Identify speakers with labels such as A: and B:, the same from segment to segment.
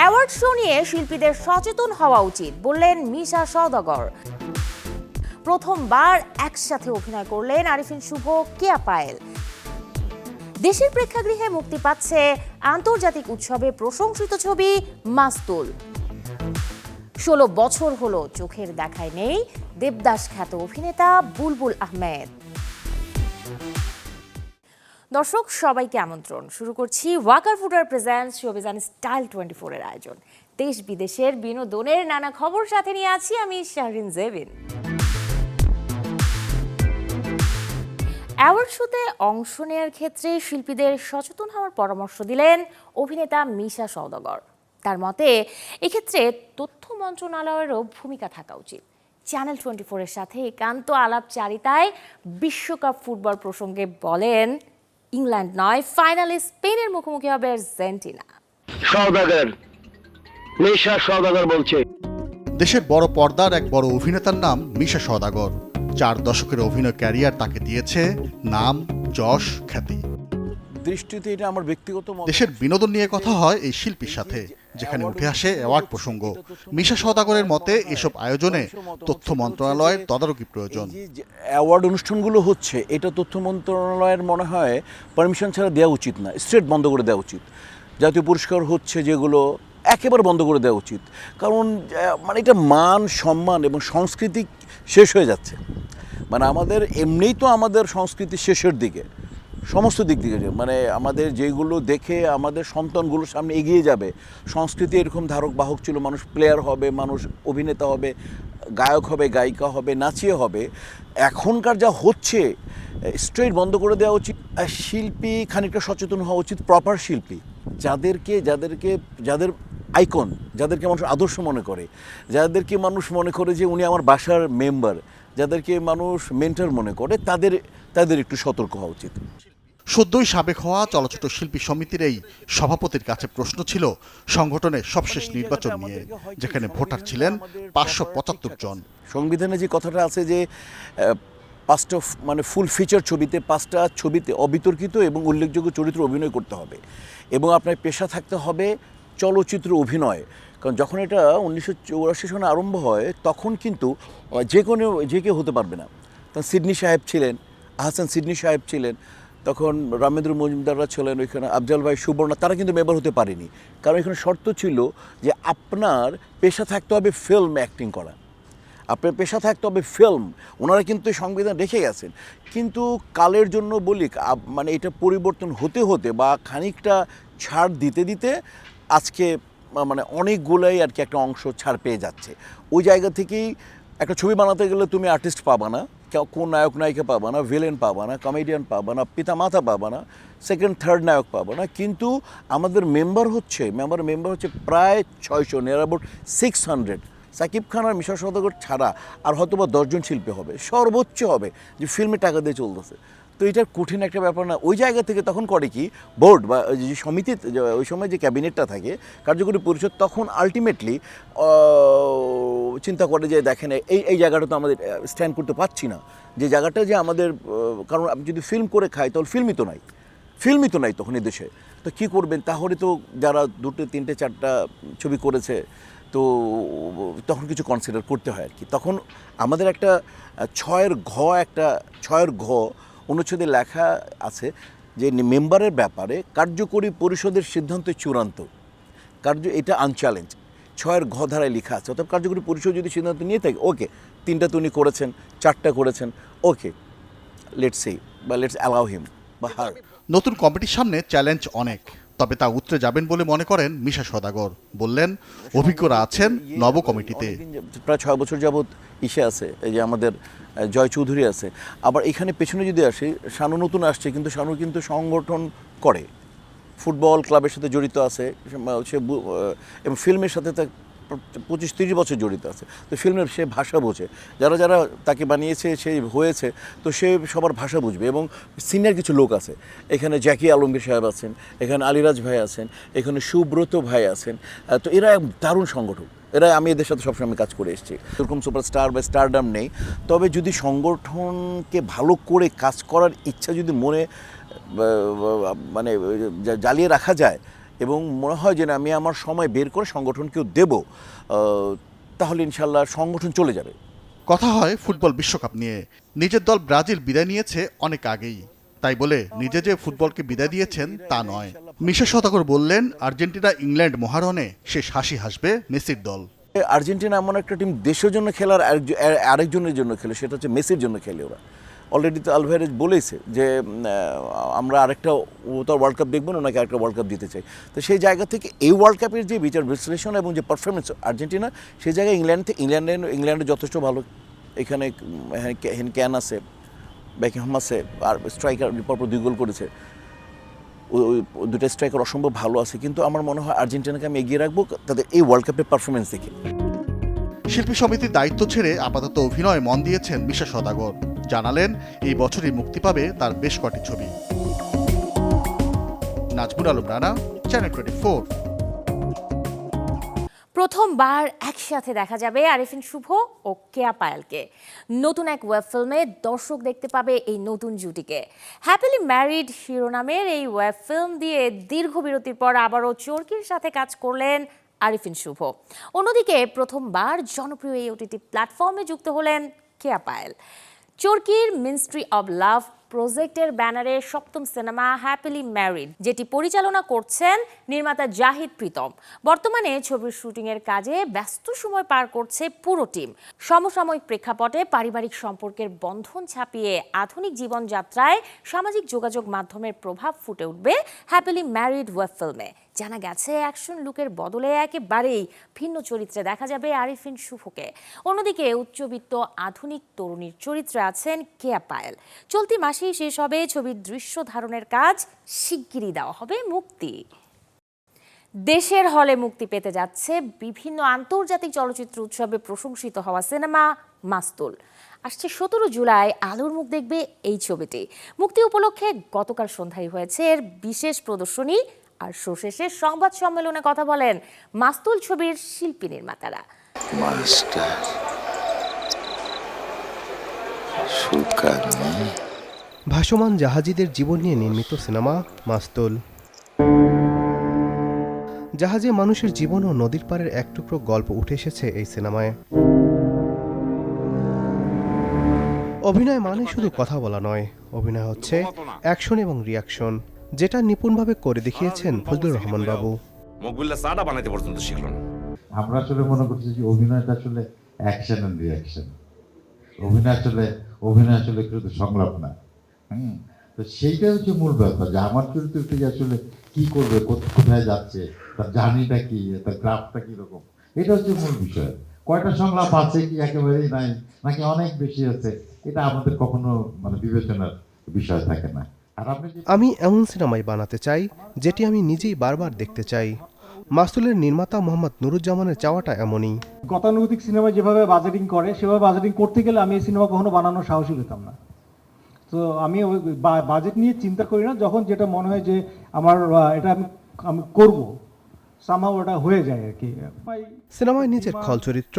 A: Award show নিয়ে শিল্পীদের সচেতন হওয়া উচিত বললেন মিশা সওদাগর। প্রথমবার একসাথে অভিনয় করলেন আরিফিন শুভ, কেয়া পায়েল। দেশের প্রেক্ষাগৃহে মুক্তি পাচ্ছে আন্তর্জাতিক উৎসবে প্রশংসিত ছবি মাস্তুল। 16 বছর হলো চোখের দেখায় নেই দেবদাস খ্যাত অভিনেতা বুলবুল আহমেদ। দর্শক সবাইকে আমন্ত্রণ। শুরু করছি Walker footwear presents showbiz and style 24 এর আয়োজন। দেশ বিদেশের বিনোদনের নানা খবর সাথে নিয়ে আছি আমি শাহরিন জেবিন। অ্যাওয়ার্ড শোতে অংশ নেওয়ার ক্ষেত্রে শিল্পীদের সচেতন হওয়ার পরামর্শ দিলেন অভিনেতা মিশা সওদাগর। তার মতে এক্ষেত্রে তথ্য মন্ত্রণালয়েরও ভূমিকা থাকা উচিত। চ্যানেল 24 এর সাথে একান্ত আলাপচারিতায় বিশ্বকাপ ফুটবল প্রসঙ্গে বলেন, ইংল্যান্ড নয়, ফাইনালে স্পেনের মুখোমুখি হবে আর্জেন্টিনা।
B: সওদাগর, মিশা সওদাগর বলছে।
C: দেশের বড় পর্দার এক বড় অভিনেতার নাম মিশা সওদাগর। 4 দশকের অভিনয় ক্যারিয়ার তাকে দিয়েছে নাম, যশ, খ্যাতি।
D: দৃষ্টিতে এটা আমার ব্যক্তিগত মত।
C: দেশের বিনোদন নিয়ে কথা হয় এই শিল্পীর সাথে, যেখানে উঠে আসে অ্যাওয়ার্ড প্রসঙ্গ। মিশা সওদাগরের মতে এসব আয়োজনে তথ্য মন্ত্রণালয়ের তদারকি প্রয়োজন।
D: অ্যাওয়ার্ড অনুষ্ঠানগুলো হচ্ছে, এটা তথ্য মন্ত্রণালয়ের মনে হয় পারমিশন ছাড়া দেওয়া উচিত না, স্ট্রেট বন্ধ করে দেওয়া উচিত। জাতীয় পুরস্কার হচ্ছে যেগুলো, একেবারে বন্ধ করে দেওয়া উচিত। কারণ মানে এটা মান, সম্মান এবং সংস্কৃতি শেষ হয়ে যাচ্ছে। মানে আমাদের এমনিই তো আমাদের সংস্কৃতি শেষের দিকে, সমস্ত দিক থেকে। মানে আমাদের যেগুলো দেখে আমাদের সন্তানগুলোর সামনে এগিয়ে যাবে, সংস্কৃতি এরকম ধারক বাহক ছিল। মানুষ প্লেয়ার হবে, মানুষ অভিনেতা হবে, গায়ক হবে, গায়িকা হবে, নাচিয়ে হবে। এখনকার যা হচ্ছে স্ট্রেট বন্ধ করে দেওয়া উচিত। শিল্পী খানিকটা সচেতন হওয়া উচিত, প্রপার শিল্পী যাদের আইকন, যাদেরকে মানুষ আদর্শ মনে করে, যাদেরকে মানুষ মনে করে যে উনি আমার বাসার মেম্বার, যাদেরকে মানুষ মেন্টর মনে করে, তাদের একটু সতর্ক হওয়া উচিত।
C: সদ্যই সাবেক হওয়া চলচ্চিত্র শিল্পী সমিতির এই সভাপতির কাছে প্রশ্ন ছিল সংগঠনের সবশেষ নির্বাচন নিয়ে, যেখানে ভোটার ছিলেন 575 জন।
D: সংবিধানে যে কথাটা আছে যে 5টা মানে ফুল ফিচার ছবিতে, 5টা ছবিতে অবিতর্কিত এবং উল্লেখযোগ্য চরিত্র অভিনয় করতে হবে এবং আপনার পেশা থাকতে হবে চলচ্চিত্র অভিনয়। কারণ যখন এটা 1984 সনে আরম্ভ হয়, তখন কিন্তু যে কেউ হতে পারবে না। তখন সিডনি সাহেব ছিলেন, আহসান সিডনি সাহেব ছিলেন, তখন রামেন্দ্র মজুমদাররা ছিলেন, ওইখানে আফজাল ভাই, সুবর্ণা, তারা কিন্তু মেম্বার হতে পারেনি। কারণ এখানে শর্ত ছিল যে আপনার পেশা থাকতে হবে ফিল্ম অ্যাক্টিং করা, আপনার পেশা থাকতে হবে ফিল্ম। ওনারা কিন্তু সংবিধান রেখে গেছেন, কিন্তু কালের জন্য বলি মানে এটা পরিবর্তন হতে হতে বা খানিকটা ছাড় দিতে দিতে আজকে মানে অনেকগুলোই আর কি একটা অংশ ছাড় পেয়ে যাচ্ছে। ওই জায়গা থেকেই একটা ছবি বানাতে গেলে তুমি আর্টিস্ট পাবা না, কোন নায়ক নায়িকা পাবা না, ভিলেন পাবা না, কমেডিয়ান পাবা না, পিতা মাতা পাবা না, সেকেন্ড থার্ড নায়ক পাবা না। কিন্তু আমাদের মেম্বার হচ্ছে প্রায় 600, নিয়ার অ্যাবাউট 600। সাকিব খান আর মিশা সওদাগর ছাড়া আর হয়তো বা 10 জন শিল্পী হবে, সর্বোচ্চ হবে, যে ফিল্মে টাকা দিয়ে চলতেছে। তো এটার কঠিন একটা ব্যাপার না। ওই জায়গা থেকে তখন করে কি বোর্ড বা যে সমিতি, ওই সময় যে ক্যাবিনেটটা থাকে, কার্যকরী পরিষদ, তখন আলটিমেটলি চিন্তা করে যে দেখেন এই জায়গাটা তো আমাদের স্ট্যান্ড করতে পারছি না, যে জায়গাটা যে আমাদের, কারণ আপনি যদি ফিল্ম করে খাই তাহলে ফিল্মই তো নাই তখন এই দেশে। তো কী করবেন? তাহলে তো যারা 2, 3, 4টা ছবি করেছে, তো তখন কিছু কনসিডার করতে হয় আর কি। তখন আমাদের একটা 6 ঘ অনুচ্ছেদে লেখা আছে যে মেম্বারের ব্যাপারে কার্যকরী পরিষদের সিদ্ধান্ত চূড়ান্ত, এটা আনচ্যালেঞ্জ। 6 ঘ ধারায় লেখা আছে। অর্থাৎ কার্যকরী পরিষদ যদি সিদ্ধান্ত নিয়ে থাকে, ওকে 3টা তো উনি করেছেন, 4টা করেছেন, ওকে লেটস সে বা লেটস অ্যালাউ হিম বা হার।
C: নতুন কমিটির সামনে চ্যালেঞ্জ অনেক, তবে তা উতরে যাবেন বলে মনে করেন মিশা সওদাগর। বললেন, অভিজ্ঞরা আছেন নব কমিটিতে।
D: প্রায় 6 বছর যাবৎ আছে, এই যে আমাদের জয় চৌধুরী আছে। আবার এখানে পেছনে যদি আসি, শানু নতুন আসছে, কিন্তু শানু কিন্তু সংগঠন করে, ফুটবল ক্লাবের সাথে জড়িত আছে, সে এবং ফিল্মের সাথে তার 25-30 বছর জড়িত আছে। তো ফিল্মের সে ভাষা বোঝে, যারা তাকে বানিয়েছে, সে হয়েছে, তো সে সবার ভাষা বুঝবে। এবং সিনিয়র কিছু লোক আছে, এখানে জ্যাকি আলমগীর সাহেব আছেন, এখানে আলিরাজ ভাই আছেন, এখানে সুব্রত ভাই আছেন। তো এরা এক দারুণ সংগঠন, আমি এদের সাথে সবসময় কাজ করে এসেছি। এরকম সুপারস্টার বা স্টারডাম নেই, তবে যদি সংগঠনকে ভালো করে কাজ করার ইচ্ছা যদি মনে মানে জ্বালিয়ে রাখা যায় এবং মনে হয় যে আমি আমার সময় বের করে সংগঠনকেও দেব, তাহলে ইনশাল্লাহ সংগঠন চলে যাবে।
C: কথা হয় ফুটবল বিশ্বকাপ নিয়ে। নিজের দল ব্রাজিল বিদায় নিয়েছে অনেক আগেই, তাই বলে নিজে যে ফুটবলকে বিদায় দিয়েছেন তা নয়। মিশা সওদাগর বললেন, আর্জেন্টিনা ইংল্যান্ড মহারণে শেষ হাসি হাসবে মেসির দল।
D: আর্জেন্টিনা এমন একটা টিম দেশের জন্য খেলার আরেকজনের জন্য খেলে, সেটা হচ্ছে মেসির জন্য খেলে। ওরা অলরেডি তো আলভারেজ বলেছে যে আমরা আরেকটা ওয়ার্ল্ড কাপ দেখবো না, ওনাকে আরেকটা ওয়ার্ল্ড কাপ দিতে চাই। তো সেই জায়গা থেকে এই ওয়ার্ল্ড কাপের যে বিচার বিশ্লেষণ এবং যে পারফরমেন্স আর্জেন্টিনা, সেই জায়গায় ইংল্যান্ডে যথেষ্ট ভালো। এখানে ক্যান আছে, বেকহাম আছে, আর স্ট্রাইকার পরপর 2 গোল করেছে। ওই 2টা স্ট্রাইকার অসম্ভব ভালো আছে, কিন্তু আমার মনে হয় আর্জেন্টিনাকে আমি এগিয়ে রাখবো তাদের এই ওয়ার্ল্ড কাপের পারফরমেন্স দেখে।
C: শিল্পী সমিতির দায়িত্ব ছেড়ে আপাতত অভিনয় মন দিয়েছেন মিশা সওদাগর। জানালেন, এই বছরই মুক্তি পাবে তার বেশ কটি ছবি। নাজমুল আলম রানা, চ্যানেল 24।
A: প্রথমবার একসাথে দেখা যাবে আরিফিন শুভ ও কেয়া পায়েলকে। নতুন এক ওয়েব ফিল্মে দর্শক দেখতে পাবে এই নতুন জুটিকে। হ্যাপিলি ম্যারিড শিরোনামের এই ওয়েব ফিল্ম দিয়ে দীর্ঘ বিরতির পর আবারও চরকির সাথে কাজ করলেন আরিফিন শুভ। অন্যদিকে প্রথমবার জনপ্রিয় এই ওটিটি প্ল্যাটফর্মে যুক্ত হলেন কেয়া পায়েল। চরকির মিনিস্ট্রি অব লাভ প্রজেক্টের ব্যানারে 7ম সিনেমা হ্যাপিলি ম্যারিড, যেটি পরিচালনা করছেন নির্মাতা জাহিদ প্রীতম। বর্তমানে ছবির শুটিংয়ের কাজে ব্যস্ত সময় পার করছে পুরো টিম। সমসাময়িক প্রেক্ষাপটে পারিবারিক সম্পর্কের বন্ধন ছাপিয়ে আধুনিক জীবনযাত্রায় সামাজিক যোগাযোগ মাধ্যমের প্রভাব ফুটে উঠবে হ্যাপিলি ম্যারিড ওয়েব ফিল্মে। জানা গেছে, অ্যাকশন লুকের বদলে একেবারেই ভিন্ন চরিত্রে দেখা যাবে আরিফিন শুভকে। অন্যদিকে উচ্চবিত্ত আধুনিক তরুণীর চরিত্রে আছেন কেয়া পায়েল। চলতি মাসেই শেষ হবে ছবির দৃশ্য ধারণের কাজ, শিগগিরই দেওয়া হবে মুক্তি। দেশের হলে মুক্তি পেতে যাচ্ছে বিভিন্ন আন্তর্জাতিক চলচ্চিত্র উৎসবে প্রশংসিত হওয়া সিনেমা মাস্তুল। আসছে 17 জুলাই আলোর মুখ দেখবে এই ছবিটি। মুক্তি উপলক্ষে গতকাল সন্ধ্যায় হয়েছে এর বিশেষ প্রদর্শনী। আর শো শেষে সংবাদ সম্মেলনে কথা বলেন মাস্তুল ছবির শিল্পী নির্মাতারা।
E: ভাসমান জাহাজিদের জীবন নিয়ে নির্মিত সিনেমা মাস্তুল। জাহাজে মানুষের জীবন ও নদীর পাড়ের এক টুকরো গল্প উঠে এসেছে এই সিনেমায়। অভিনয় মানে শুধু কথা বলা নয়, অভিনয় হচ্ছে অ্যাকশন এবং রিয়াকশন, যেটা নিপুণভাবে করে দেখিয়েছেন ফজলুর রহমান বাবু।
F: মকবুল্লাহ সাদা বানাইতে পর্যন্ত শিখল না।
G: আমরা আসলে মনে করছি যে অভিনয়টা আসলে অ্যাকশন এন্ড রিয়াকশন। অভিনয় আসলে শুধু সংলাপ না। তো সেইটাই হচ্ছে মূল ব্যাপার, যে আমার চরিত্রটি আসলে কি করবে, কোথায় যাচ্ছে, তার জার্নিটা কি, তার গ্রাফটা কিরকম, এটা হচ্ছে মূল বিষয়। কয়টা সংলাপ আছে কি একেবারেই নাই, নাকি অনেক বেশি আছে, এটা আমাদের কখনো বিবেচনার বিষয় থাকে না। আর
E: আমি এমন সিনেমাই বানাতে চাই যেটি আমি নিজেই বারবার দেখতে চাই। মাস্তুলের নির্মাতা মোহাম্মদ নুরুজ্জামানের চাওয়াটা এমনই।
H: গতানুগতিক সিনেমা যেভাবে বাজেটিং করে, সেভাবে বাজেটিং করতে গেলে আমি এই সিনেমা কখনো বানানোর সাহসী পেতাম না। তো আমি বাজেট নিয়ে চিন্তা করি না, যখন যেটা মনে হয় যে আমার এটা আমি করবো, সামহাও ওটা হয়ে যায় আর কি।
E: সিনেমায় নিজের খল চরিত্র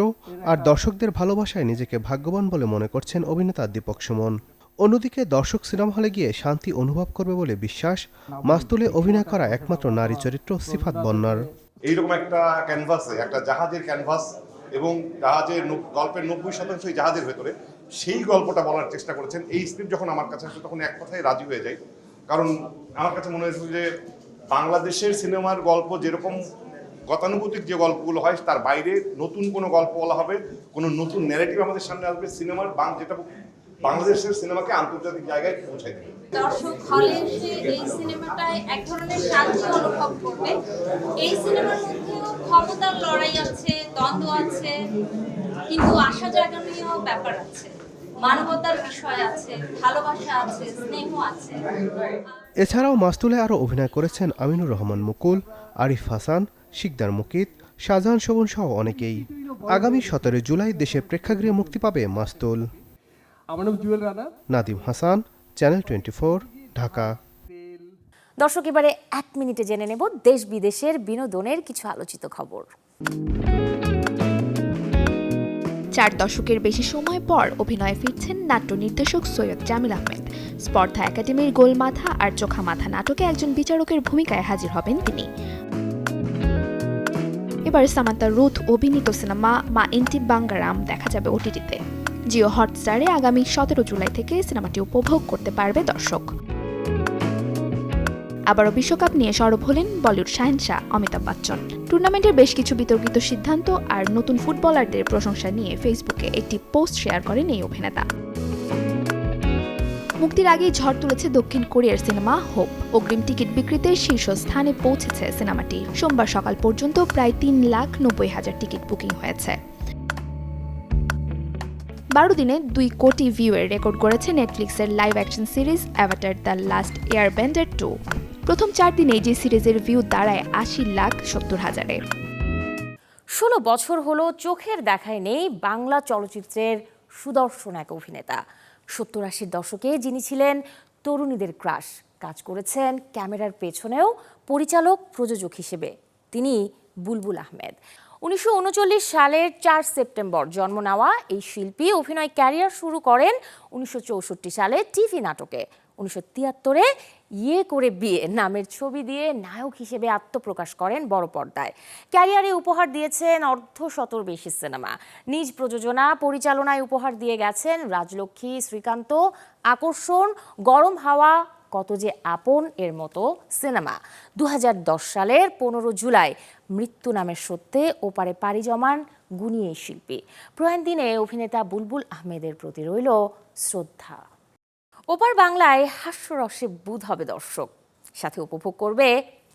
E: আর দর্শকদের ভালোবাসায় নিজেকে ভাগ্যবান বলে মনে করছেন অভিনেতা দীপক সুমন। অন্যদিকে দর্শক সিনেমা হলে গিয়ে শান্তি অনুভব করবে বলে বিশ্বাস মাস্তুলে অভিনয় করা একমাত্র নারী চরিত্র সিফাত বন্নার।
I: এইরকম একটা ক্যানভাসে, একটা জাহাজের ক্যানভাস, এবং জাহাজের গল্পের 90% জাহাজের ভেতরে, সেই গল্পটা বলার চেষ্টা করেছেন। এই স্ক্রিপ্ট যখন আমার কাছে আসে তখন এক কথায় রাজি হয়ে যাই, কারণ আমার কাছে মনে হয়েছিল যে বাংলাদেশের সিনেমার গল্প যেরকম গতানুগতিক যে গল্পগুলো হয়, তার বাইরে নতুন কোনো গল্প বলা হবে, কোনো নতুন ন্যারেটিভ আমাদের সামনে আসবে, সিনেমার যেটা বাংলাদেশের সিনেমাকে আন্তর্জাতিক জায়গায় পৌঁছায় দেবে।
J: দর্শক হলে এসে এই সিনেমাটায় এক ধরনের শান্তি অনুভব করবে। এই সিনেমার মধ্যেও ক্ষমতার লড়াই আছে, দ্বন্দ্ব আছে, কিন্তু আশা জাগানোর ব্যাপার আছে, মানবতার বিষয় আছে, ভালোবাসা আছে, স্নেহ আছে।
E: এছাড়াও মাস্তুলে আরও অভিনয় করেছেন আমিনুর রহমান মুকুল, আরিফ হাসান, শিকদার মুকিত, শাহজাহান শোভন সহ অনেকেই। আগামী 17 জুলাই দেশে প্রেক্ষাগৃহে মুক্তি পাবে মাস্তুল।
H: আমার নাম জুয়েল রানা,
E: নাদিম হাসান, চ্যানেল 24, ঢাকা।
A: দর্শক, এবারে 1 মিনিটে জেনে নেব দেশ বিদেশের বিনোদনের কিছু আলোচিত খবর।
K: 4 দশকের বেশি সময় পর অভিনয়ে ফিরছেন নাট্য নির্দেশক সৈয়দ জামিল আহমেদ। স্পর্ধা একাডেমির গোলমাথা আর চোখা মাথা নাটকে একজন বিচারকের ভূমিকায় হাজির হবেন তিনি। এবার সামান্তা রুথ অভিনীত সিনেমা মা ইন্টি বাঙ্গারাম দেখা যাবে ওটিটিতে। জিও হটস্টারে আগামী 17 জুলাই থেকে সিনেমাটি উপভোগ করতে পারবে দর্শক। আবারও বিশ্বকাপ নিয়ে সরব হলেন বলিউড শাহেনশাহ অমিতাভ বচ্চন। টুর্নামেন্টের বেশ কিছু বিতর্কিত সিদ্ধান্ত আর নতুন ফুটবলারদের প্রশংসা নিয়ে ফেসবুকে একটি পোস্ট শেয়ার করেন এই অভিনেতা। মুক্তির আগেই ঝড় তুলেছে দক্ষিণ কোরিয়ার সিনেমা হোপ। অগ্রিম টিকিট বিক্রিতে শীর্ষস্থানে পৌঁছেছে সিনেমাটি। সোমবার সকাল পর্যন্ত প্রায় 3,90,000 টিকিট বুকিং হয়েছে। 12 দিনে 2 কোটি ভিউয়ের রেকর্ড করেছে নেটফ্লিক্সের live action series Avatar the Last Airbender 2। প্রথম 4 দিনে যে সিরিজের ভিউ দাঁড়ায় 80,70,000-এ।
A: 16 বছর হলো চোখের দেখায় নেই বাংলা চলচ্চিত্রের সুদর্শন এক অভিনেতা। 70-80 দশকে যিনি ছিলেন তরুণীদের ক্রাশ, কাজ করেছেন ক্যামেরার পেছনেও পরিচালক প্রযোজক হিসেবে, তিনি বুলবুল আহমেদ। 1939 সালের 4 সেপ্টেম্বর জন্ম নেওয়া এই শিল্পী অভিনয় ক্যারিয়ার শুরু করেন 1964 সালে টিভি নাটকে। 1973-এ ইয়ে করে বিয়ে নামের ছবি দিয়ে নায়ক হিসেবে আত্মপ্রকাশ করেন বড় পর্দায়। ক্যারিয়ারে উপহার দিয়েছেন অর্ধশতর বেশি সিনেমা। নিজ প্রযোজনা পরিচালনায় উপহার দিয়ে গেছেন রাজলক্ষ্মী, শ্রীকান্ত, আকর্ষণ, গরম হাওয়া, কত যে আপন এর মতো সিনেমা। 2010 সালের 15 জুলাই মৃত্যু নামের সত্যে ওপারে পাড়ি জমান গুণী এই শিল্পী। প্রয়াণ দিনে অভিনেতা বুলবুল আহমেদের প্রতি রইল শ্রদ্ধা। ওপার বাংলায় হাস্যরসে বুঁদ হবে দর্শক, সাথে উপভোগ করবে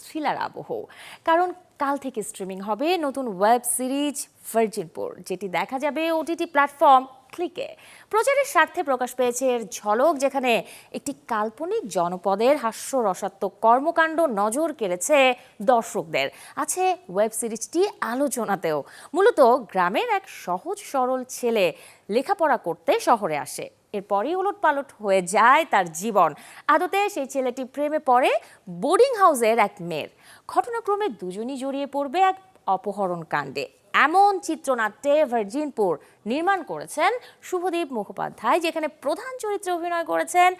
A: থ্রিলার আবহ। কারণ কাল থেকে স্ট্রিমিং হবে নতুন ওয়েব সিরিজ ভার্জিনপুর, যেটি দেখা যাবে ওটিটি প্ল্যাটফর্ম ক্লিকে। প্রচারের স্বার্থে প্রকাশ পেয়েছে এর ঝলক, যেখানে একটি কাল্পনিক জনপদের হাস্যরসাত্মক কর্মকাণ্ড নজর কেড়েছে দর্শকদের। আছে ওয়েব সিরিজটি আলোচনাতেও। মূলত গ্রামের এক সহজ সরল ছেলে লেখাপড়া করতে শহরে আসে, এরপরই উলটপালট হয়ে যায় তার জীবন। আদতে সেই ছেলেটি প্রেমে পড়ে বোর্ডিং হাউসের এক মেয়ের। ঘটনাক্রমে দুজনই জড়িয়ে পড়বে এক অপহরণ কাণ্ডে। এমন চিত্রনাট্যে ভার্জিনপুর নির্মাণ করেছেন শুভদীপ মুখোপাধ্যায়, যেখানে প্রধান চরিত্রে অভিনয় করেছেন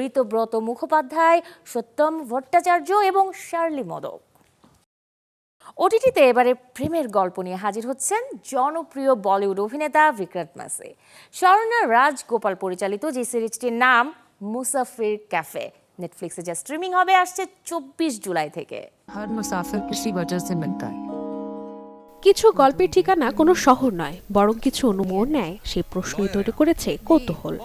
A: ঋতব্রত মুখোপাধ্যায়, সত্যম ভট্টাচার্য এবং শার্লি মোদক। ওটিটিতে এবারে প্রেমের গল্প নিয়ে হাজির হচ্ছেন জনপ্রিয় বলিউড অভিনেতা বিক্রম মাসি। শরণ্যা রাজগোপাল পরিচালিত যে সিরিজটির নাম মুসাফির ক্যাফে নেটফ্লিক্সে যা স্ট্রিমিং হবে আসছে 24 জুলাই থেকে।
L: কিছু গল্পের ঠিকানা কোনো শহর নয়, বরং কিছু অনুমোর নেয় সেই প্রশ্নই তৈরি করেছে কৌতূহল।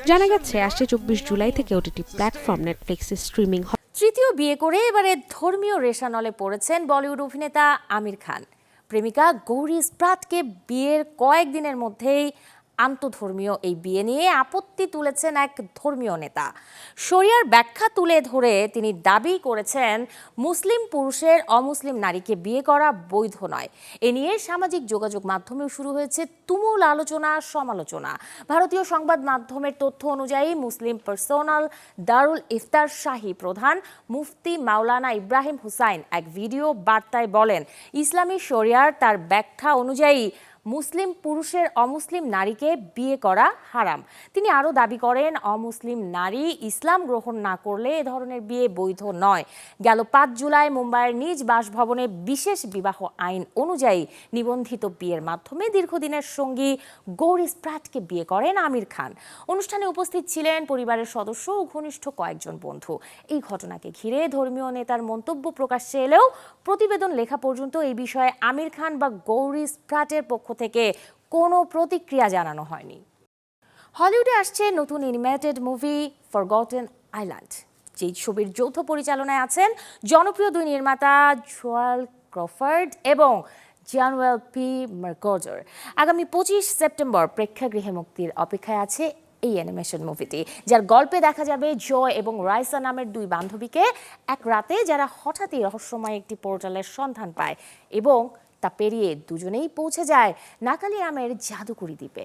L: জানা গেছে আসছে 24 জুলাই থেকে ওটিটি প্ল্যাটফর্ম নেটফ্লিক্সে স্ট্রিমিং।
A: তৃতীয় বিয়ে করে এবারে ধর্মীয় রেশানলে পড়েছেন বলিউড অভিনেতা আমির খান। প্রেমিকা গৌরী স্প্রাটকে বিয়ের কয়েকদিনের মধ্যেই আন্তধর্মীয় এই বিয়ে নিয়ে আপত্তি তুলেছেন এক ধর্মীয় নেতা। শরিয়ার ব্যাখ্যা তুলে ধরে তিনি দাবি করেছেন মুসলিম পুরুষের অমুসলিম নারীকে বিয়ে করা বৈধ নয়। এ নিয়ে সামাজিক যোগাযোগ মাধ্যমেও শুরু হয়েছে তুমুল আলোচনা সমালোচনা। ভারতীয় সংবাদ মাধ্যমের তথ্য অনুযায়ী মুসলিম পার্সোনাল দারুল ইফতার শাহী প্রধান মুফতি মাওলানা ইব্রাহিম হুসাইন এক ভিডিও বার্তায় বলেন, ইসলামী শরিয়ার তার ব্যাখ্যা অনুযায়ী মুসলিম পুরুষের অমুসলিম নারীকে বিয়ে করা হারাম। তিনি আরও দাবি করেন, অমুসলিম নারী ইসলাম গ্রহণ না করলে এ ধরনের বিয়ে বৈধ নয়। গেল 5 জুলাই মুম্বাইয়ের নিজ বাসভবনে বিশেষ বিবাহ আইন অনুযায়ী নিবন্ধিত বিয়ের মাধ্যমে দীর্ঘদিনের সঙ্গী গৌরী স্প্রাটকে বিয়ে করেন আমির খান। অনুষ্ঠানে উপস্থিত ছিলেন পরিবারের সদস্য ও ঘনিষ্ঠ কয়েকজন বন্ধু। এই ঘটনাকে ঘিরে ধর্মীয় নেতার মন্তব্য প্রকাশ্যে এলেও প্রতিবেদন লেখা পর্যন্ত এই বিষয়ে আমির খান বা গৌরী স্প্রাটের পক্ষ থেকে কোনো প্রতিক্রিয়া জানানো হয়নি। হলিউডে আসছে নতুন অ্যানিমেটেড মুভি ফরগটেন আইল্যান্ড, যেই ছবির যৌথ পরিচালনায় আছেন জনপ্রিয় 2 নির্মাতা জোয়েল ক্রফোর্ড এবং জ্যানুয়েল পি মার্কোজার। আগামী 25 সেপ্টেম্বর প্রেক্ষাগৃহে মুক্তির অপেক্ষায় আছে এই অ্যানিমেশন মুভিটি, যার গল্পে দেখা যাবে জয় এবং রাইসা নামের 2 বান্ধবীকে এক রাতে যারা হঠাৎই রহস্যময় একটি পোর্টালের সন্ধান পায় এবং তা পেরিয়ে দুজনেই পৌঁছে যায় নাকালি নামের জাদুকরি দ্বীপে।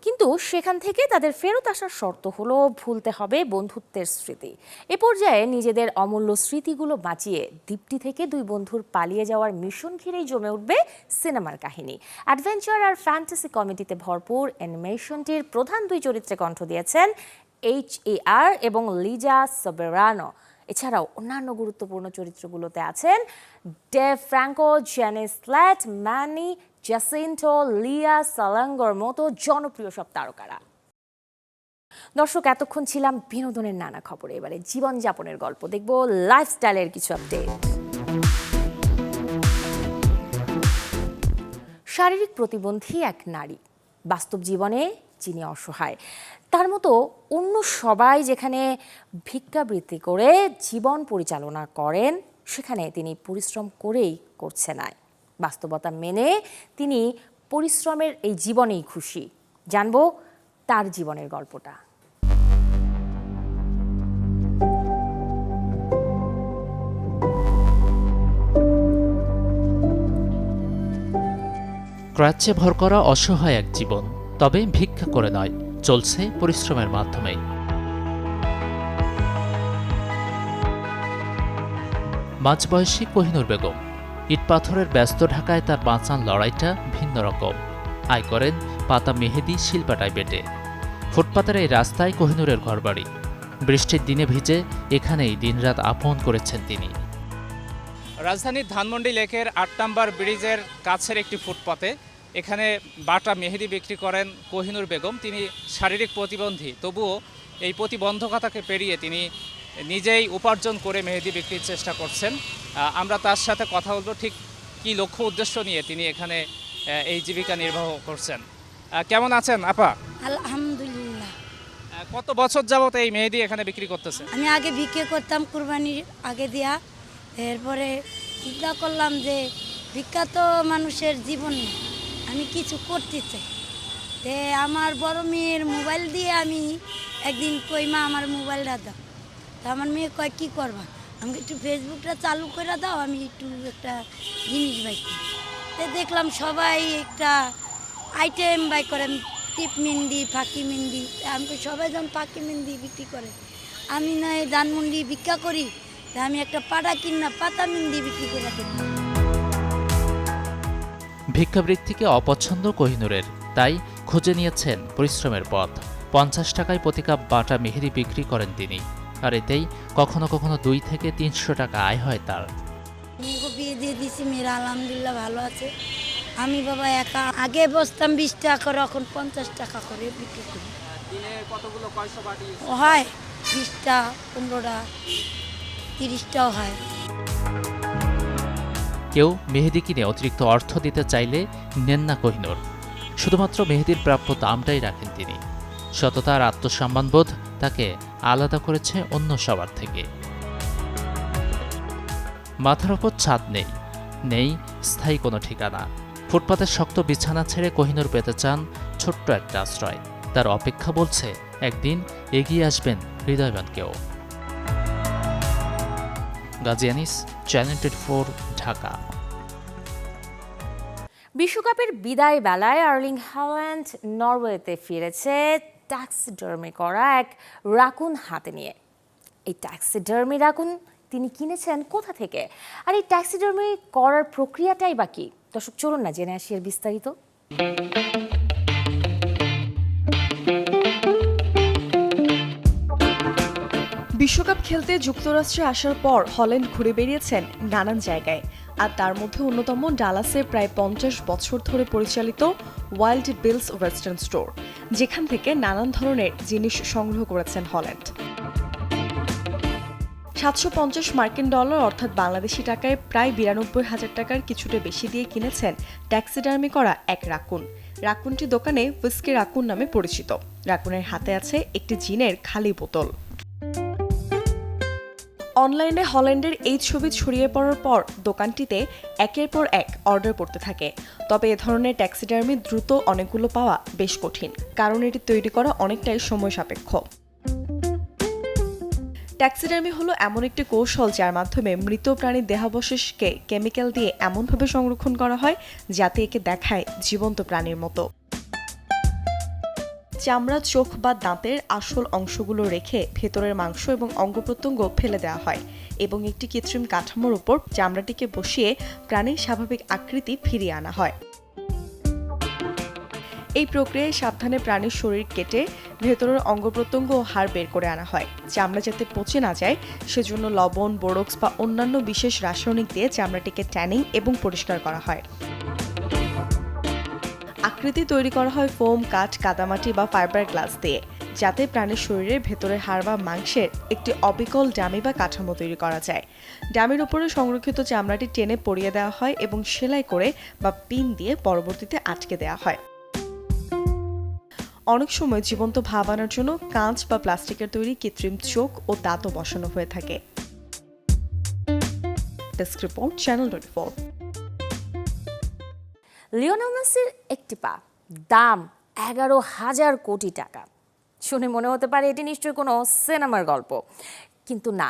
A: কিন্তু সেখান থেকে তাদের ফেরত আসার শর্ত হলো ভুলতে হবে বন্ধুত্বের স্মৃতি। এ পর্যায়ে নিজেদের অমূল্য স্মৃতিগুলো বাঁচিয়ে দ্বীপটি থেকে 2 বন্ধুর পালিয়ে যাওয়ার মিশন ঘিরেই জমে উঠবে সিনেমার কাহিনী। অ্যাডভেঞ্চার আর ফ্যান্টাসি কমেডিতে ভরপুর অ্যানিমেশনটির প্রধান 2 চরিত্রে কণ্ঠ দিয়েছেন HAR এবং লিজা সোবেরানো। এছাড়াও অন্যান্য গুরুত্বপূর্ণ চরিত্রগুলোতে আছেন ডেভ ফ্র্যাঙ্কো, জেনি স্ল্যাট, ম্যানি জ্যাসিন্টো, লিয়া সালাঙ্গোর মতো জনপ্রিয় সব তারকারা। দর্শক, এতক্ষণ ছিলাম বিনোদনের নানা খবরে। এবারে জীবনযাপনের গল্প দেখব, লাইফস্টাইলের কিছু আপডেট। শারীরিক প্রতিবন্ধী এক নারী, বাস্তব জীবনে যিনি অসহায়। তার মতো অন্য সবাই যেখানে ভিক্ষাবৃত্তি করে জীবন পরিচালনা করেন, সেখানে তিনি পরিশ্রম করেই করছে না। বাস্তবতা মেনে তিনি পরিশ্রমের এই জীবনেই খুশি। জানবো তার জীবনের গল্পটা।
M: ক্রাচ্ছে ভর করা অসহায় এক জীবন, তবে ভিক্ষা করে নয়, চলছে পরিশ্রমের মাধ্যমে। মাঝবয়সী কোহিনুর বেগম। ইট পাথরের ব্যস্ত ঢাকায় তার বাঁচান লড়াইটা ভিন্ন রকম। আয় করেন পাতা মেহেদি শিল্পাটায় বেটে। ফুটপাতের এই রাস্তায় কোহিনুরের ঘরবাড়ি। বৃষ্টির দিনে ভিজে এখানেই দিনরাত আপন করেছেন তিনি।
N: রাজধানীর ধানমন্ডি লেকের ৮ নম্বর ব্রিজের কাছের একটি ফুটপাতে এখানে বাটা মেহেদি বিক্রি করেন কোহিনুর বেগম। তিনি শারীরিক প্রতিবন্ধী, তবুও এই প্রতিবন্ধকতাকে পেরিয়ে তিনি নিজেই উপার্জন করে মেহেদি বিক্রির চেষ্টা করছেন। আমরা তার সাথে কথা বলবো ঠিক কী লক্ষ্য উদ্দেশ্য নিয়ে তিনি এখানে এই জীবিকা নির্বাহ করছেন। কেমন আছেন আপা?
O: আলহামদুলিল্লাহ।
N: কত বছর যাবত এই মেহেদি এখানে বিক্রি করতেছে?
O: আমি আগে বিক্রি করতাম কুরবানির আগে দিয়া, এরপরে চিন্তা করলাম যে ভিক্ষা তো মানুষের জীবন না, আমি কিছু করতে চাই। তে আমার বড় মেয়ের মোবাইল দিয়ে আমি একদিন কই, মা আমার মোবাইলটা দাও। তা আমার মেয়ে কয় কী করবা? আমাকে একটু ফেসবুকটা চালু করে দাও, আমি একটু একটা জিনিস বাই করি। তো দেখলাম সবাই একটা আইটেম বাই করে, টিপ মেহেন্দি, ফাঁকি মেহেন্দি। আমাকে সবাই যখন ফাঁকি মেহেন্দি বিক্রি করে, আমি নয় ধানমন্ডি ভিক্ষা করি, তা আমি একটা পাটা কিনা পাতা মেহেন্দি বিক্রি করে দিই।
M: ভিক্ষাবৃত্তিকে অপছন্দ কোহিনুরের, তাই খুঁজে নিয়েছেন পরিশ্রমের পথ। 50 টাকায় প্রতি কাপ বাটা মেহেদি বিক্রি করেন তিনি, আর এতেই কখনো কখনো 2 থেকে 300 টাকা আয় হয় তার।
O: মেয়েকে বিয়ে দিয়ে দিছি, মেয়েরা আলহামদুলিল্লাহ ভালো আছে। আমি বাবা একা আগে বসতাম 20 টাকা করে, এখন 50 টাকা করে বিক্রি করি। হয় 20টা, 15টা, 30টাও হয়।
M: কেউ মেহেদি কিনে অতিরিক্ত অর্থ দিতে চাইলে নেন না কোহিনুর। শুধুমাত্র মেহেদির প্রাপ্য দামটাই রাখেন তিনি। সততা আর আত্মসম্মানবোধ তাকে আলাদা করেছে অন্য সবার থেকে। মাথার ওপর ছাদ নেই, নেই স্থায়ী কোনো ঠিকানা। ফুটপাতের শক্ত বিছানা ছেড়ে কোহিনুর পেতে চান ছোট্ট একটা আশ্রয়। তার অপেক্ষা বলছে একদিন এগিয়ে আসবেন হৃদয়বান কেউ। গাজী আনিস, চ্যানেল 24, ঢাকা।
A: বিশ্বকাপের বিদায় বেলায় আর্লিং হাল্যান্ড নরওয়েতে ফিরেছে ট্যাক্সিডার্মি করা এক রাকুন হাতে নিয়ে। এই ট্যাক্সিডার্মি রাকুন তিনি কিনেছেন কোথা থেকে, আর এই ট্যাক্সিডার্মি করার প্রক্রিয়াটাই বা কি? দর্শক, চলুন না জেনে আসি এর বিস্তারিত।
P: বিশ্বকাপ খেলতে যুক্তরাষ্ট্রে আসার পর হল্যান্ড ঘুরে বেরিয়েছেন নানান জায়গায়, আর তার মধ্যে অন্যতম ডালাসে প্রায় 50 বছর ধরে পরিচালিত ওয়াইল্ড বিলস ওয়েস্টার্ন স্টোর, যেখান থেকে নানান ধরনের জিনিস সংগ্রহ করেছেন হল্যান্ড। 750 মার্কিন ডলার অর্থাৎ বাংলাদেশি টাকায় প্রায় 92,000 টাকার কিছুটা বেশি দিয়ে কিনেছেন ট্যাক্সিডার্মি করা এক রাকুন। রাকুনটি দোকানে হুইস্কি রাকুন নামে পরিচিত। রাকুনের হাতে আছে একটি জিনের খালি বোতল। অনলাইনে হল্যান্ডের এই ছবি ছড়িয়ে পড়ার পর দোকানটিতে একের পর এক অর্ডার পড়তে থাকে। তবে এ ধরনের ট্যাক্সিডার্মি দ্রুত অনেকগুলো পাওয়া বেশ কঠিন, কারণ এটি তৈরি করা অনেকটাই সময় সাপেক্ষ। ট্যাক্সিডার্মি হলো এমন একটি কৌশল যার মাধ্যমে মৃত প্রাণীর দেহাবশেষকে কেমিক্যাল দিয়ে এমনভাবে সংরক্ষণ করা হয় যাতে একে দেখায় জীবন্ত প্রাণীর মতো। চামড়া, চোখ বা দাঁতের আসল অংশগুলো রেখে ভেতরের মাংস এবং অঙ্গপ্রত্যঙ্গ ফেলে দেওয়া হয় এবং একটি কৃত্রিম কাঠামোর উপর চামড়াটিকে বসিয়ে প্রাণীর স্বাভাবিক আকৃতি ফিরিয়ে আনা হয়। এই প্রক্রিয়ায় সাবধানে প্রাণীর শরীর কেটে ভেতরের অঙ্গ প্রত্যঙ্গ ও হাড় বের করে আনা হয়। চামড়া যাতে পচে না যায় সেজন্য লবণ, বোরক্স বা অন্যান্য বিশেষ রাসায়নিক দিয়ে চামড়াটিকে ট্যানিং এবং পরিষ্কার করা হয়। আকৃতি তৈরি করা হয় ফোম, কাঠ, কাদামাটি বা ফাইবার গ্লাস দিয়ে, যাতে প্রাণীর শরীরের ভেতরে হাড় বা মাংসের একটি অবিকল ডামি বা কাঠামো তৈরি করা যায়। ডামির উপরে সংরক্ষিত চামড়াটি টেনে পরিয়ে দেওয়া হয় এবং সেলাই করে বা পিন দিয়ে পরবর্তীতে আটকে দেওয়া হয়। অনেক সময় জীবন্ত ভাব আনার জন্য কাঁচ বা প্লাস্টিকের তৈরি কৃত্রিম চোখ ও দাঁতও বসানো হয়ে থাকে। Desk report, channel 24।
A: লিওনেল মেসির একটি পা, দাম 11,000 কোটি টাকা। শুনে মনে হতে পারে এটি নিশ্চয়ই কোনো সিনেমার গল্প, কিন্তু না।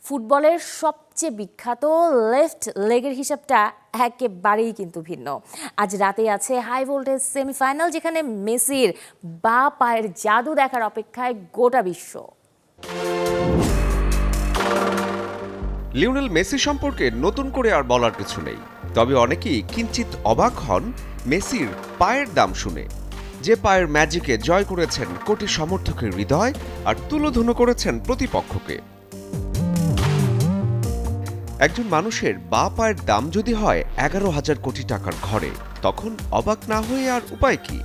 A: ফুটবলের সবচেয়ে বিখ্যাত লেফট লেগের হিসাবটা একেবারেই কিন্তু ভিন্ন। আজ রাতে আছে হাই ভোল্টেজ সেমিফাইনাল, যেখানে মেসির বা পায়ের জাদু দেখার অপেক্ষায় গোটা বিশ্ব।
Q: লিওনেল মেসি সম্পর্কে নতুন করে আর বলার কিছু নেই, তবে অনেকেই কিঞ্চিত অবাক হন মেসির পায়ের দাম শুনে। যে পায়ের ম্যাজিকে জয় করেছেন কোটি সমর্থকের হৃদয় আর তুলোধুনো করেছেন প্রতিপক্ষকে। একজন মানুষের বা পায়ের দাম যদি হয় 11,000 কোটি টাকার ঘরে, তখন অবাক না হয়ে আর উপায় কি?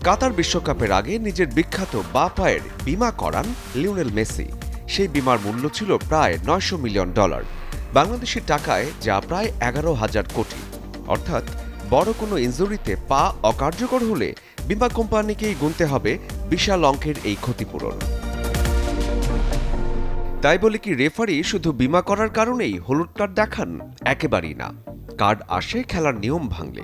Q: কাতার বিশ্বকাপের আগে নিজের বিখ্যাত বা পায়ের বীমা করান লিওনেল মেসি। সেই বীমার মূল্য ছিল প্রায় $900 মিলিয়ন, বাংলাদেশি টাকায় যা প্রায় 11,000 কোটি। অর্থাৎ বড় কোনো ইনজুরিতে পা অকার্যকর হলে বীমা কোম্পানিকেই গুনতে হবে বিশাল অঙ্কের এই ক্ষতিপূরণ। তাই বলে কি রেফারি শুধু বীমা করার কারণেই হলুদ কার্ড দেখান? একেবারেই না। কার্ড আসে খেলার নিয়ম ভাঙলে।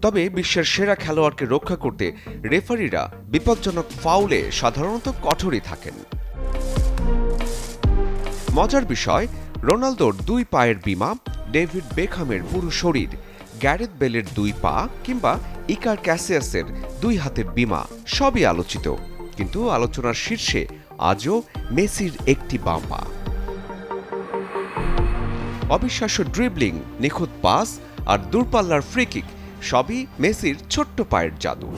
Q: তবে বিশ্বের সেরা খেলোয়াড়কে রক্ষা করতে রেফারিরা বিপজ্জনক ফাউলে সাধারণত কঠোরই থাকেন। মজার বিষয়, রোনালদোর 2 পায়ের বীমা, ডেভিড বেকহামের পুরো শরীর, গ্যারেথ বেলের 2 পা কিংবা ইকার ক্যাসিয়াসের 2 হাতের বীমা সবই আলোচিত, কিন্তু আলোচনার শীর্ষে আজও মেসির একটি বাম পা। অবিশ্বাস্য ড্রিবলিং, নিখুঁত পাস আর দূরপাল্লার ফ্রিকিক সবই মেসির ছোট্ট পায়ের জাদু।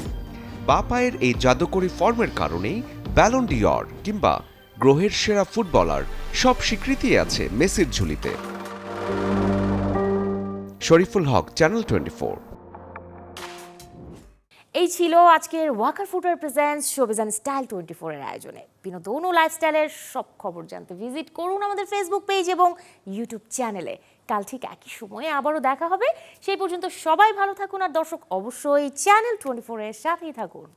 Q: বা পায়ের এই জাদুকরী ফর্মের কারণেই ব্যালন ডি'অর কিংবা গ্রহের সেরা ফুটবলার সব স্বীকৃতি আছে মেসির ঝুলিতে। শরীফুল হক, চ্যানেল 24।
A: এই ছিল আজকের Walker footwear presents showbiz and style 24 এর আয়োজনে। বিনোদন ও লাইফস্টাইলের সব খবর জানতে ভিজিট করুন আমাদের ফেসবুক পেজ এবং ইউটিউব চ্যানেলে। কাল ঠিক একই সময়ে আবারও দেখা হবে। সেই পর্যন্ত সবাই ভালো থাকুন, আর দর্শক অবশ্যই চ্যানেল 24 এর সাথেই থাকুন।